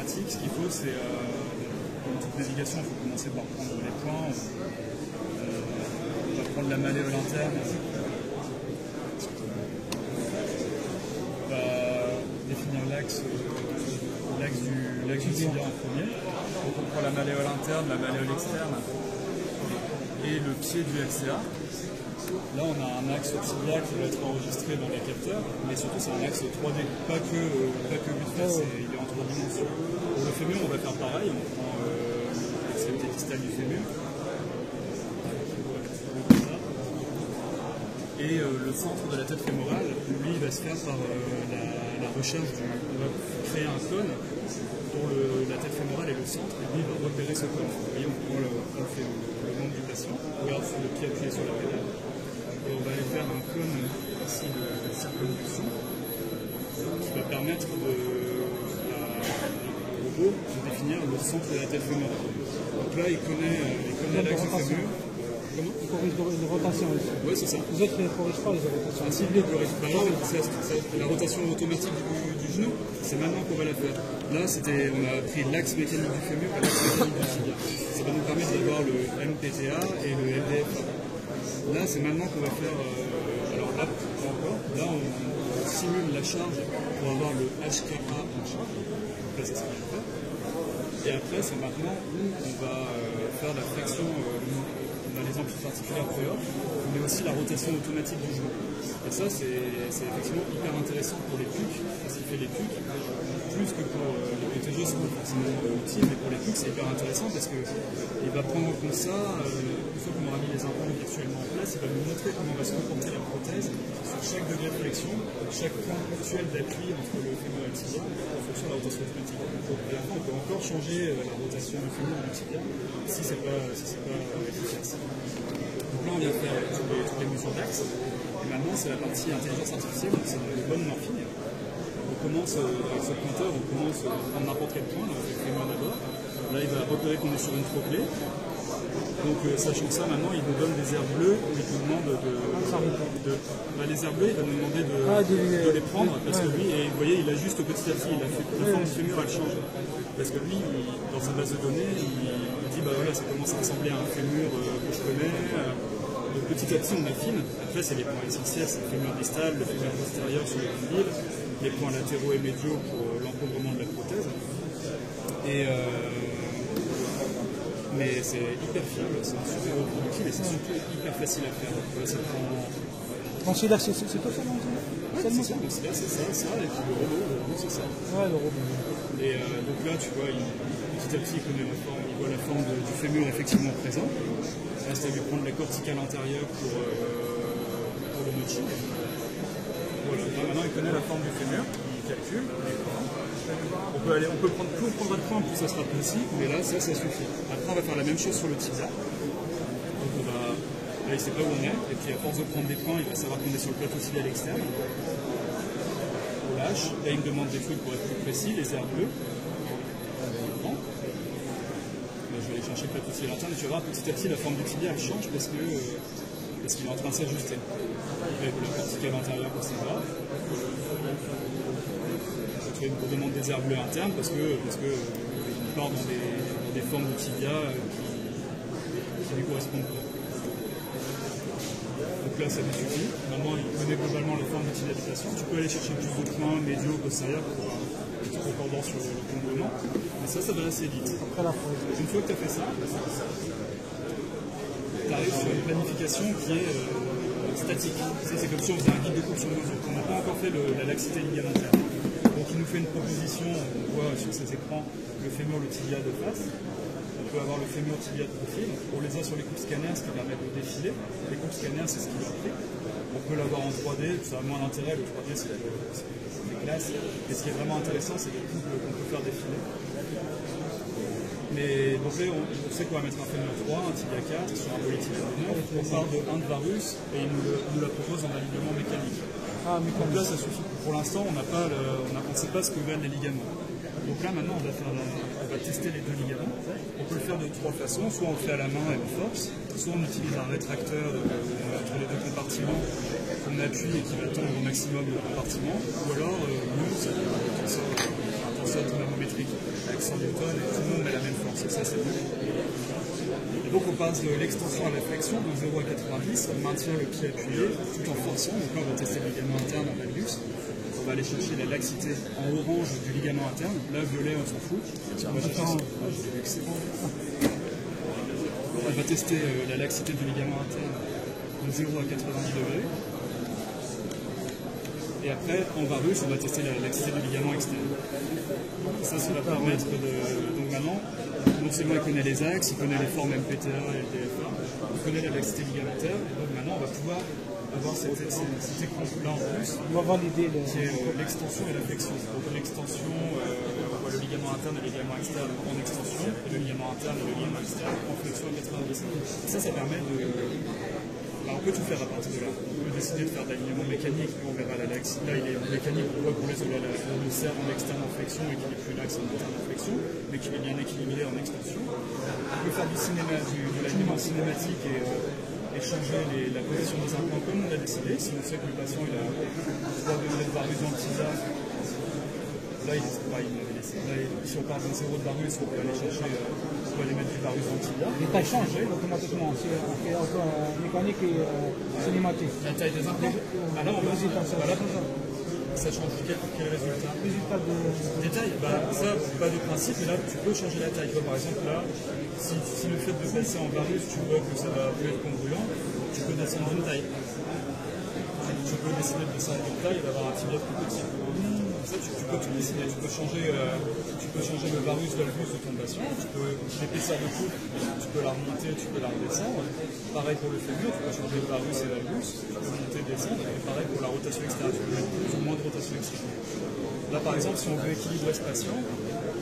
pratique, ce qu'il faut, c'est, comme toute navigation, il faut commencer par prendre les points. On va prendre la malléole interne. On va définir l'axe du tibia en premier. Donc on prend la malléole interne, la malléole externe et le pied du LCA. Là, on a un axe tibia qui va être enregistré dans les capteurs, mais surtout c'est un axe 3D, pas que 8 faces, il est en 3 dimensions. Pour le fémur, on va faire pareil, on prend l'extrémité distale du fémur, et le centre de la tête fémorale, lui, va se faire par la recherche on va créer un cône pour la tête fémorale et le centre, et lui, il va repérer ce cône. Vous voyez, on fait le nombre du patient, on regarde sur le pied appuyé sur la pédale. Et on va aller faire un cône ici de circonvolution qui va permettre au robot de définir le centre de la tête fémorale. Donc là, il connaît l'axe du fémur. Comment ? Il corrige de rotation aussi. Oui, c'est ça. Les autres, ils ne corrigent pas les rotations. Ah, si, il corrige. La rotation automatique du genou, c'est maintenant qu'on va la faire. Là, on a pris l'axe mécanique du fémur et l'axe mécanique du tibia. Ça va nous permettre d'avoir le MPTA et le LDF. Là, c'est maintenant qu'on va faire. Alors là, pas encore. Là, on simule la charge pour avoir le HKA en charge. Donc là, c'est ce qu'on va faire. Et après, c'est maintenant où on va faire la flexion. On a les amplitudes articulaires pré-op, mais aussi la rotation automatique du genou. Et ça, c'est effectivement hyper intéressant pour les PUC, parce qu'il fait les PUC, plus que pour les PTG, c'est pas forcément utile, mais pour les PUC, c'est hyper intéressant parce qu'il va prendre en compte ça. Une fois qu'on aura mis les implants virtuellement en place, il va nous montrer comment va se comporter la prothèse sur chaque degré de flexion, chaque point ponctuel d'appui entre le fémur et le tibia, en fonction de la rotation automatique. Et après, on peut encore changer la rotation du fémur et du tibia si c'est pas efficace. Donc là, on vient de faire toutes les mesures d'axe. Et maintenant, c'est la partie intelligence artificielle, c'est le bon morphing. On commence avec ce pointeur, on commence à prendre n'importe quel point, on fait le fémur d'abord. Là, il va repérer qu'on est sur une trochlée. Donc, sachant ça, maintenant, il nous donne des aires bleues où il nous demande les aires bleues, il va nous demander de les prendre parce que lui, et vous voyez, il ajuste petit à petit, la forme du fémur, elle change. Parce que lui, dans sa base de données, il dit bah voilà, ça commence à ressembler à un fémur que je connais. Donc petit à petit, on affine. Après, c'est les points essentiels, c'est le fémur distal, le fémur postérieur sur le condyle, les points latéraux et médiaux pour l'encombrement de la prothèse. Mais c'est hyper fiable, c'est super reproductible et c'est surtout hyper facile à faire. Considère, c'est quoi ça, non? C'est ça, et puis le robot, c'est ça. Ouais, le robot. Et donc là, tu vois, petit à petit, il voit la forme du fémur effectivement présent. Il reste à lui prendre la corticale antérieure pour le notching. Voilà, là, maintenant il connaît la forme du fémur, il calcule les points. On peut prendre plus on prendra de points, plus ça sera précis, mais là, ça suffit. Après, on va faire la même chose sur le tibia. Donc là, il ne sait pas où on est, et puis à force de prendre des points, il va savoir qu'on est sur le plateau tibial externe. On lâche, là, il me demande des trucs pour être plus précis, les aires bleues. On prend. Là, je vais aller chercher le plateau tibial interne, et tu vas voir petit à petit la forme du tibia elle change parce qu'il est en train de s'ajuster. Avec la corticale antérieure pour savoir. On demande des aires bleues internes parce que il part dans des formes de tibia qui lui correspondent pas. Donc là, ça lui suffit. Maintenant, il connaît globalement la forme de tibia du patient. Tu peux aller chercher plus de points médiaux, postérieurs pour un petit concordance sur le comblement. Mais ça va assez vite. Une fois que tu as fait ça, tu arrives sur une planification qui est statique. C'est comme si on faisait un guide de coupe sur mesure. On n'a pas encore fait la laxité ligamentaire. Donc il nous fait une proposition, on voit sur ces écrans le fémur, le tibia de face. On peut avoir le fémur, tibia de profil. On les a sur les coupes scanners, ce qui permet de défiler. Les coupes scanners, c'est ce qui va pris. On peut l'avoir en 3D, ça a moins d'intérêt, le 3D c'est classe. Et ce qui est vraiment intéressant, c'est les coupes qu'on peut faire défiler. Mais donc là, on sait qu'on va mettre un fémur 3, un tibia 4, sur un polytibia 9. On part de 1 de varus et il nous la propose en alignement mécanique. Donc là, ça suffit. Pour l'instant, on ne sait pas ce que valent les ligaments. Donc là, maintenant, on va tester les deux ligaments. On peut le faire de 3 façons. Soit on le fait à la main et on force, soit on utilise un rétracteur entre les 2 compartiments qu'on appuie et qui va tendre au maximum le compartiment. Ou alors, nous, c'est un tenseur dynamométrique. avec 100 newtons et tout le monde met la même force. Et ça, c'est bon. Et donc on passe de l'extension à la flexion de 0 à 90, on maintient le pied appuyé tout en forçant. Donc là on va tester le ligament interne en valgus. On va aller chercher la laxité en orange du ligament interne. Là violet on s'en fout. On va tester la laxité du ligament interne de 0 à 90 degrés. Et après, en varus, on va tester la laxité du ligament externe. Ça va permettre de... Donc maintenant, non seulement il connaît les axes, il connaît les formes MPTA et LDFA, il connaît la laxité ligamentaire, et donc maintenant on va pouvoir avoir cet écran-là en plus, On va valider qui est l'extension et la flexion. Donc l'extension, on voit le ligament interne et le ligament externe en extension, et le ligament interne et le ligament externe en flexion à 90. Ça permet de... on peut tout faire à partir de là. On peut décider de faire de l'alignement mécanique, on verra la l'axe. Là, il est mécanique, on voit qu'on laisse le cerf en externe en flexion et qu'il n'est plus l'axe en interne en flexion, mais qu'il est bien équilibré en extension. On peut faire de l'alignement cinématique et changer la position des implants comme on l'a décidé. Si on sait que le patient il a 3 degrés de varus dans le tibia, là, il m'avait laissé. Là, si on part d'un 0 de varus, on peut aller chercher, on peut aller mettre du varus dans le tibia. Les tailles changent automatiquement. On fait encore mécanique et cinématique. La taille des implants. Ah là, on va ça change quel résultat? Résultat de... Des tailles, ça, pas de principe, mais là, tu peux changer la taille. Par exemple, là, si le fait de passer en varus, tu vois que ça va plus être congruent, tu peux descendre d'une taille. Tu peux décider de descendre d'une taille et d'avoir un tibia plus petit. Ça, tu peux tout décider. Tu peux changer le varus valgus de ton patient, l'épaisseur de coude, tu peux la remonter, tu peux la redescendre. Pareil pour le fémur, tu peux changer le varus et valgus, tu peux monter, descendre, et pareil pour la rotation externe, tu peux mettre plus ou moins de rotation externe. Là, par exemple, si on veut équilibrer ce patient,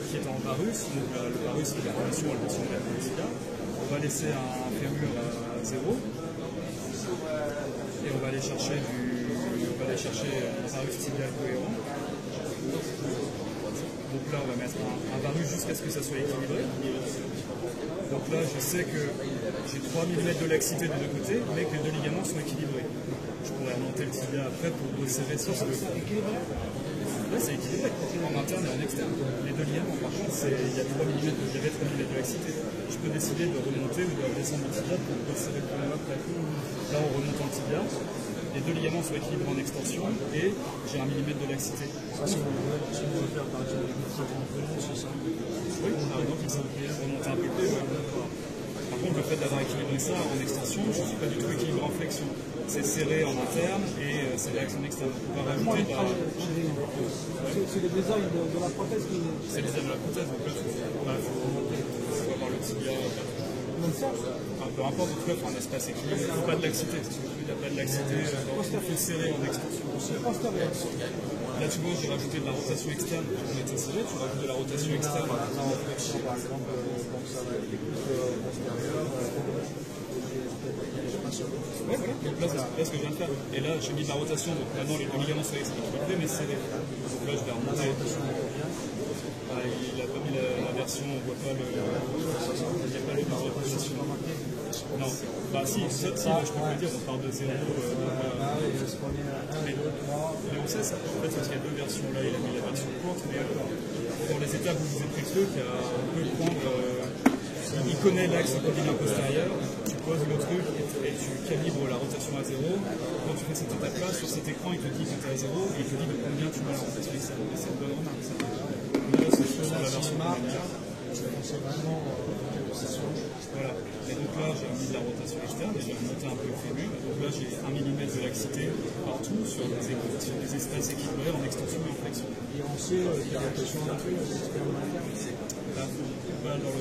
qui est en varus, donc le varus c'est la relation à la de la tibia, on va laisser un fémur à 0, et on va aller chercher un varus tibial cohérent. Donc là, on va mettre un varus jusqu'à ce que ça soit équilibré. Donc là, je sais que j'ai 3 mm de laxité des deux côtés, mais que les deux ligaments sont équilibrés. Je pourrais remonter le tibia après pour resserrer si je veux. Là, c'est équilibré, en interne et en externe. Les deux ligaments, par contre, il y a 3 mm de laxité. Je peux décider de remonter ou de redescendre le tibia pour resserrer le problème après. Là, on remonte en tibia. Les deux ligaments sont équilibrés en extension et j'ai 1 mm de laxité. Si vous voulez faire par exemple une c'est ça. Oui, par exemple, il s'appelle remonter un peu plus. Par contre, le fait d'avoir équilibré ça en extension, je ne suis pas du tout équilibré en flexion. C'est serré en interne et c'est l'axe en externe. On va rajouter C'est le design de la prothèse qui... C'est le design de la prothèse, donc là, il faut avoir le tibia. Peu importe, en tout cas, il faut un espace équilibré. Il ne faut pas de laxité. Il n'y a pas de laxité, il faut serrer en extension. Là, tu vois, j'ai rajouté de la rotation externe pour qu'on était serré. Tu rajoutes de la rotation externe. Par exemple, donc ça va être Ouais, voilà. Donc là, c'est ce que je viens de faire. Et là, j'ai mis de la rotation. Donc maintenant, les deux ligaments sont équilibrés, mais serrés. Donc là, je vais remonter. Il n'a pas mis la version, on ne voit pas le. Il n'y a pas le de rotation. Non, si, je peux te le dire, on part de 0. Mais on sait ça. En fait, parce qu'il y a deux versions là, il a mis la version courte, mais dans les étapes où je vous ai pris le truc, on peut le prendre. Il connaît l'axe condylien postérieur, tu poses le truc et tu calibres la rotation à 0. Quand tu fais cette étape-là, sur cet écran, il te dit que tu es à 0 et il te dit de combien tu mets la rotation externe. Et c'est une bonne remarque. Ça. Là, c'est selon la version première. C'est vraiment voilà. Et donc là, j'ai mis de la rotation externe et j'ai remonté un peu le fémur. Donc là, j'ai 1 mm de laxité partout sur des espaces équilibrés en extension et en flexion. Et on sait qu'il y a la question d'un peu, Là, dans le